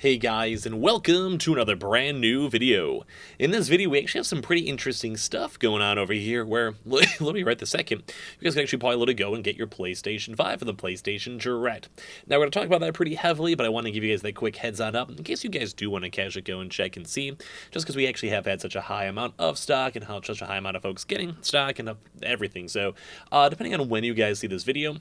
Hey guys, and welcome to another brand new video. In this video, we actually have some pretty interesting stuff going on over here where, let me right this second, you guys can actually probably let it go and get your PlayStation 5 for the PlayStation Direct. Now, we're going to talk about that pretty heavily, but I want to give you guys that quick heads on up in case you guys do want to casually go and check and see, just because we actually have had such a high amount of stock and such a high amount of folks getting stock and everything. So, depending on when you guys see this video,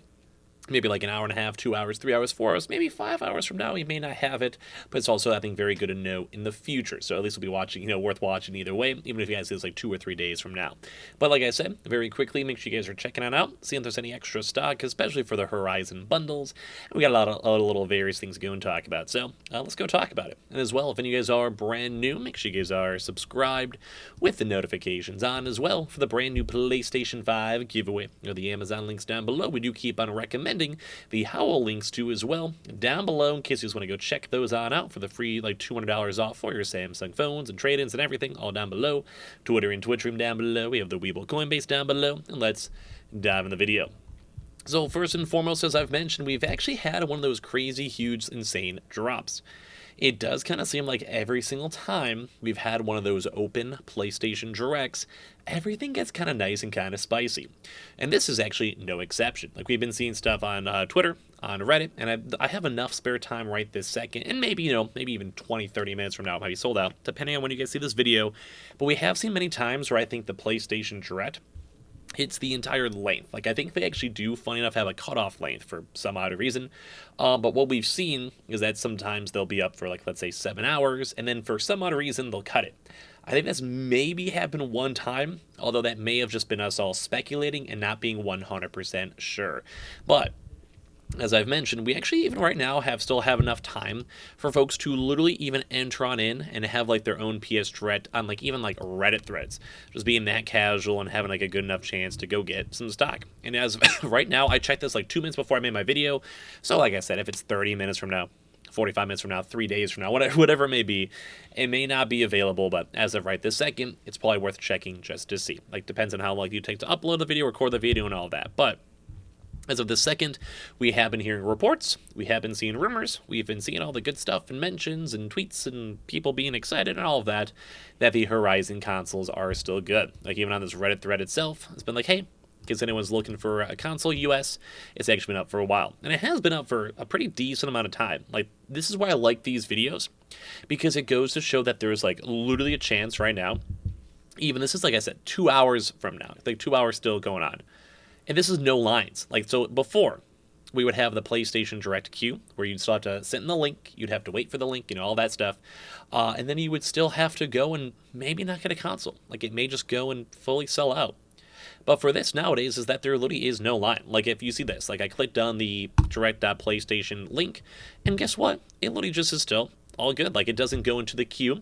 maybe like an hour and a half, 2 hours, 3 hours, 4 hours, maybe 5 hours from now, you may not have it, but it's also, I think, very good to know in the future. So at least we'll be watching, worth watching either way, even if you guys see this like 2 or 3 days from now. But like I said, very quickly, make sure you guys are checking it out, seeing if there's any extra stock, especially for the Horizon bundles. And we got a lot of little various things to go and talk about. So let's go talk about it. And as well, if any of you guys are brand new, make sure you guys are subscribed with the notifications on as well for the brand new PlayStation 5 giveaway. The Amazon links down below. We do keep on recommending the Howl links too as well down below in case you just want to go check those on out for the free like $200 off for your Samsung phones and trade-ins and everything all down below. Twitter and Twitch room down below. We have the Weeble Coinbase down below, and let's dive in the video. So first and foremost, as I've mentioned, we've actually had one of those crazy, huge, insane drops. It does kind of seem like every single time we've had one of those open PlayStation Directs, everything gets kind of nice and kind of spicy. And this is actually no exception. Like, we've been seeing stuff on Twitter, on Reddit, and I have enough spare time right this second, and maybe, maybe even 20, 30 minutes from now it might be sold out, depending on when you guys see this video. But we have seen many times where I think the PlayStation Direct hits the entire length. Like, I think they actually do, funny enough, have a cutoff length for some odd reason. But what we've seen is that sometimes they'll be up for, like, let's say 7 hours, and then for some odd reason, they'll cut it. I think that's maybe happened one time, although that may have just been us all speculating and not being 100% sure. But as I've mentioned, we actually even right now still have enough time for folks to literally even enter on in and have like their own PS Direct on like even like Reddit threads, just being that casual and having like a good enough chance to go get some stock. And as right now, I checked this like 2 minutes before I made my video. So like I said, if it's 30 minutes from now, 45 minutes from now, 3 days from now, whatever it may be, it may not be available, but as of right this second, it's probably worth checking just to see. Like, depends on how long you take to upload the video, record the video, and all that. But as of this second, we have been hearing reports, we have been seeing rumors, we've been seeing all the good stuff and mentions and tweets and people being excited and all of that the Horizon consoles are still good. Like, even on this Reddit thread itself, it's been like, hey, in case anyone's looking for a console US, it's actually been up for a while. And it has been up for a pretty decent amount of time. Like, this is why I like these videos, because it goes to show that there's like literally a chance right now, even this is like I said, 2 hours from now, like 2 hours still going on. And this is no lines. Like, so before, we would have the PlayStation Direct queue, where you'd still have to sit in the link, you'd have to wait for the link, all that stuff. And then you would still have to go and maybe not get a console. Like, it may just go and fully sell out. But for this nowadays is that there literally is no line. Like, if you see this, like I clicked on the direct.playstation link, and guess what? It literally just is still all good. Like, it doesn't go into the queue.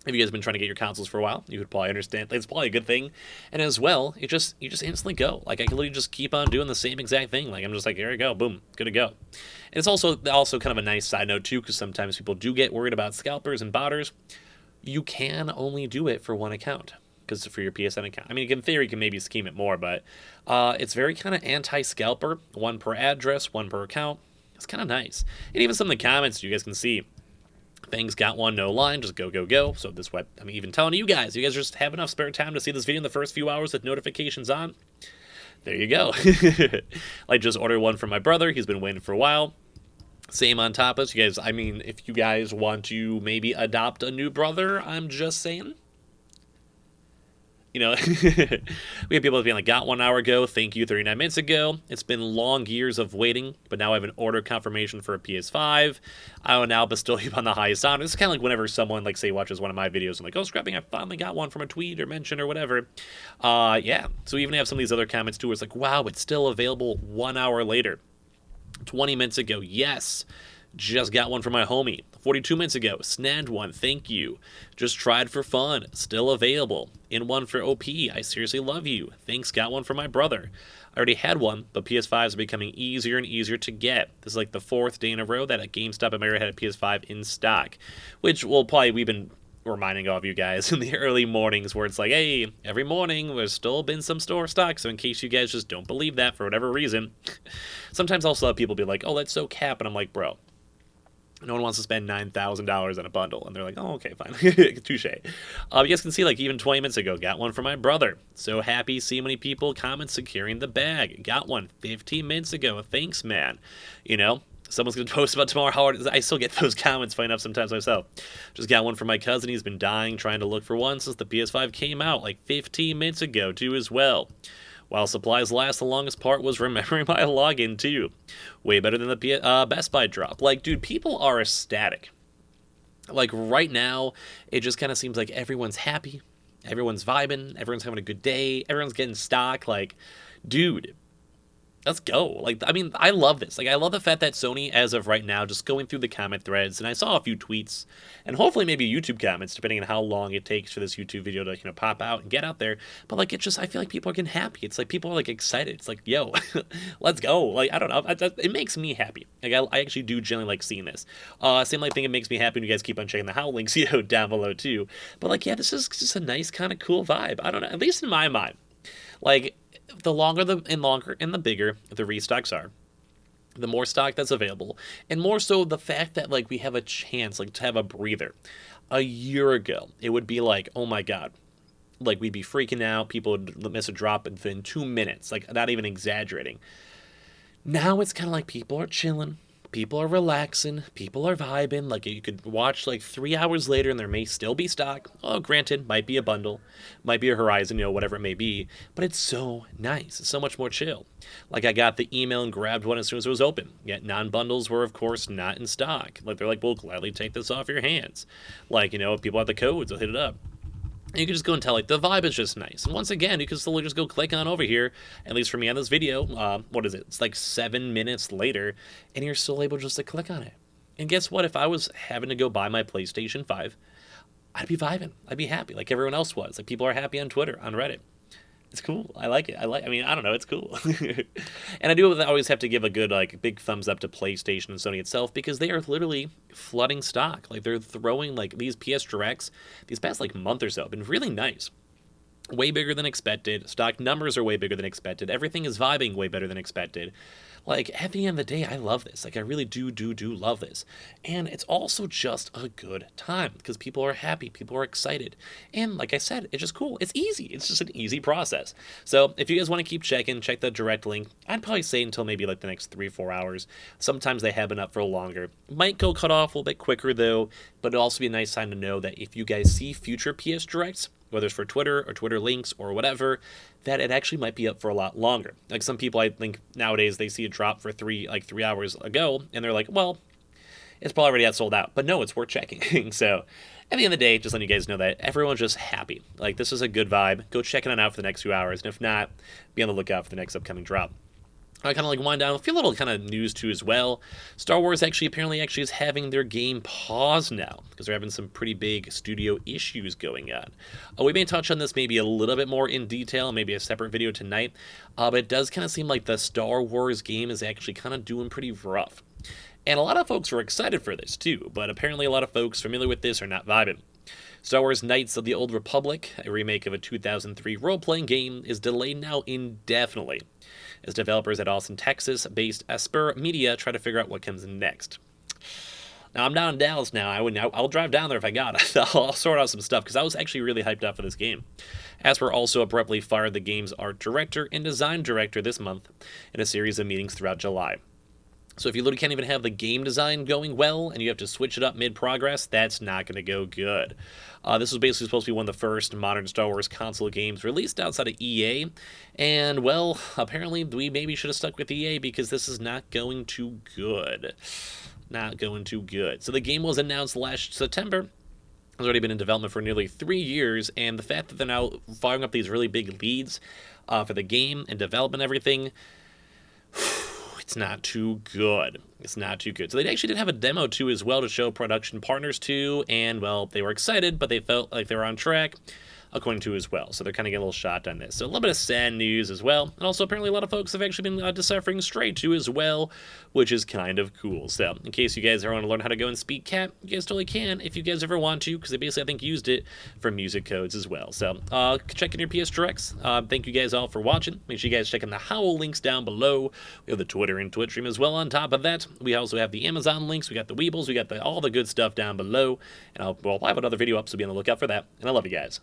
If you guys have been trying to get your consoles for a while, you would probably understand. It's probably a good thing. And as well, you just instantly go. Like, I can literally just keep on doing the same exact thing. Like, I'm just like, here we go, boom, good to go. And it's also kind of a nice side note too, because sometimes people do get worried about scalpers and botters. You can only do it for one account, because for your PSN account. I mean, in theory, you can maybe scheme it more, but it's very kind of anti-scalper. One per address, one per account. It's kind of nice. And even some of the comments you guys can see, things got one, no line, just go, go, go. So this way, I'm even telling you guys just have enough spare time to see this video in the first few hours with notifications on. There you go. Like, just ordered one from my brother. He's been waiting for a while. Same on top of this. You guys, I mean, if you guys want to maybe adopt a new brother, I'm just saying. We have people being like, got 1 hour ago, thank you 39 minutes ago. It's been long years of waiting, but now I have an order confirmation for a PS5. I will now bestow you on the highest honor. It's kind of like whenever someone, like, say, watches one of my videos, I'm like, oh, scrapping, I finally got one from a tweet or mention or whatever. Yeah. So we even have some of these other comments too, where it's like, wow, it's still available 1 hour later. 20 minutes ago, yes. Just got one from my homie. 42 minutes ago, snagged one, thank you. Just tried for fun, still available. In one for OP, I seriously love you. Thanks, got one for my brother. I already had one, but PS5s are becoming easier and easier to get. This is like the 4th day in a row that a GameStop in my area had a PS5 in stock, which we've been reminding all of you guys in the early mornings, where it's like, hey, every morning there's still been some store stock, so in case you guys just don't believe that for whatever reason. Sometimes I'll still have people be like, oh, that's so cap, and I'm like, bro, No one wants to spend $9,000 on a bundle, and they're like, "Oh, okay, fine, touche." You guys can see, like, even 20 minutes ago, got one for my brother. So happy, see many people comment securing the bag. Got one 15 minutes ago. Thanks, man. You know, someone's gonna post about tomorrow how hard it is. I still get those comments funny enough sometimes myself. Just got one for my cousin. He's been dying trying to look for one since the PS5 came out, like 15 minutes ago, too, as well. While supplies last, the longest part was remembering my login, too. Way better than the Best Buy drop. Like, dude, people are ecstatic. Like, right now, it just kind of seems like everyone's happy. Everyone's vibing. Everyone's having a good day. Everyone's getting stock. Like, dude, let's go. Like, I mean, I love this. Like, I love the fact that Sony, as of right now, just going through the comment threads, and I saw a few tweets, and hopefully maybe YouTube comments, depending on how long it takes for this YouTube video to, pop out and get out there. But, like, it's just, I feel like people are getting happy. It's like people are, like, excited. It's like, yo, let's go. Like, I don't know. It makes me happy. Like, I actually do generally like seeing this. Same, like, thing it makes me happy when you guys keep on checking the how links, down below, too. But, like, yeah, this is just a nice kind of cool vibe. I don't know. At least in my mind. Like, the longer and the bigger the restocks are, the more stock that's available, and more so the fact that, like, we have a chance, like, to have a breather. A year ago, it would be like, oh my god, like, we'd be freaking out. People would miss a drop within 2 minutes, like, not even exaggerating. Now it's kind of like people are chilling. People are relaxing. People are vibing. Like, you could watch, like, 3 hours later and there may still be stock. Oh, granted, might be a bundle, might be a Horizon, whatever it may be. But it's so nice. It's so much more chill. Like, I got the email and grabbed one as soon as it was open. Yet non-bundles were, of course, not in stock. Like, they're like, we'll gladly take this off your hands. Like, if people have the codes, they'll hit it up. You can just go and tell, like, the vibe is just nice. And once again, you can still just go click on over here, at least for me on this video. What is it? It's like 7 minutes later, and you're still able just to click on it. And guess what? If I was having to go buy my PlayStation 5, I'd be vibing. I'd be happy, like everyone else was. Like, people are happy on Twitter, on Reddit. It's cool. I like it. I mean, I don't know. It's cool. And I do always have to give a good, like, big thumbs up to PlayStation and Sony itself, because they are literally flooding stock. Like, they're throwing, like, these PS Directs these past, like, month or so have been really nice. Way bigger than expected. Stock numbers are way bigger than expected. Everything is vibing way better than expected. Like, at the end of the day, I love this. Like, I really do love this. And it's also just a good time because people are happy. People are excited. And like I said, it's just cool. It's easy. It's just an easy process. So if you guys want to keep checking, check the direct link. I'd probably say until maybe like the next 3-4 hours. Sometimes they have been up for longer. Might go cut off a little bit quicker though, but it'll also be a nice time to know that if you guys see future PS Directs, whether it's for Twitter or Twitter links or whatever, that it actually might be up for a lot longer. Like, some people, I think nowadays, they see a drop for 3 hours ago, and they're like, well, it's probably already sold out. But no, it's worth checking. So at the end of the day, just letting you guys know that everyone's just happy. Like, this is a good vibe. Go check it out for the next few hours, and if not, be on the lookout for the next upcoming drop. I kind of like wind down a few little kind of news too as well. Star Wars apparently is having their game paused now because they're having some pretty big studio issues going on. We may touch on this maybe a little bit more in detail, maybe a separate video tonight, but it does kind of seem like the Star Wars game is actually kind of doing pretty rough. And a lot of folks are excited for this too, but apparently a lot of folks familiar with this are not vibing. Star Wars Knights of the Old Republic, a remake of a 2003 role-playing game, is delayed now indefinitely, as developers at Austin, Texas-based Asper Media try to figure out what comes next. Now, I'm down in Dallas now. I'll drive down there if I got it. I'll sort out some stuff, because I was actually really hyped up for this game. Asper also abruptly fired the game's art director and design director this month in a series of meetings throughout July. So if you literally can't even have the game design going well and you have to switch it up mid-progress, that's not going to go good. This was basically supposed to be one of the first modern Star Wars console games released outside of EA. And, well, apparently we maybe should have stuck with EA because this is not going too good. Not going too good. So the game was announced last September. It's already been in development for nearly 3 years, and the fact that they're now firing up these really big leads for the game and development and everything, it's not too good. It's not too good. So they actually did have a demo too as well to show production partners too, and well, they were excited, but they felt like they were on track. according to as well. So they're kind of getting a little shot on this. So a little bit of sad news as well. And also apparently a lot of folks have actually been deciphering straight too as well, which is kind of cool. So in case you guys ever want to learn how to go and speak cat, you guys totally can if you guys ever want to, because they basically I think used it for music codes as well. So check in your PS Directs. Thank you guys all for watching. Make sure you guys check in the Howl links down below. We have the Twitter and Twitch stream as well. On top of that, we also have the Amazon links. We got the Weebles. We got all the good stuff down below. And I'll have another video up, so be on the lookout for that. And I love you guys.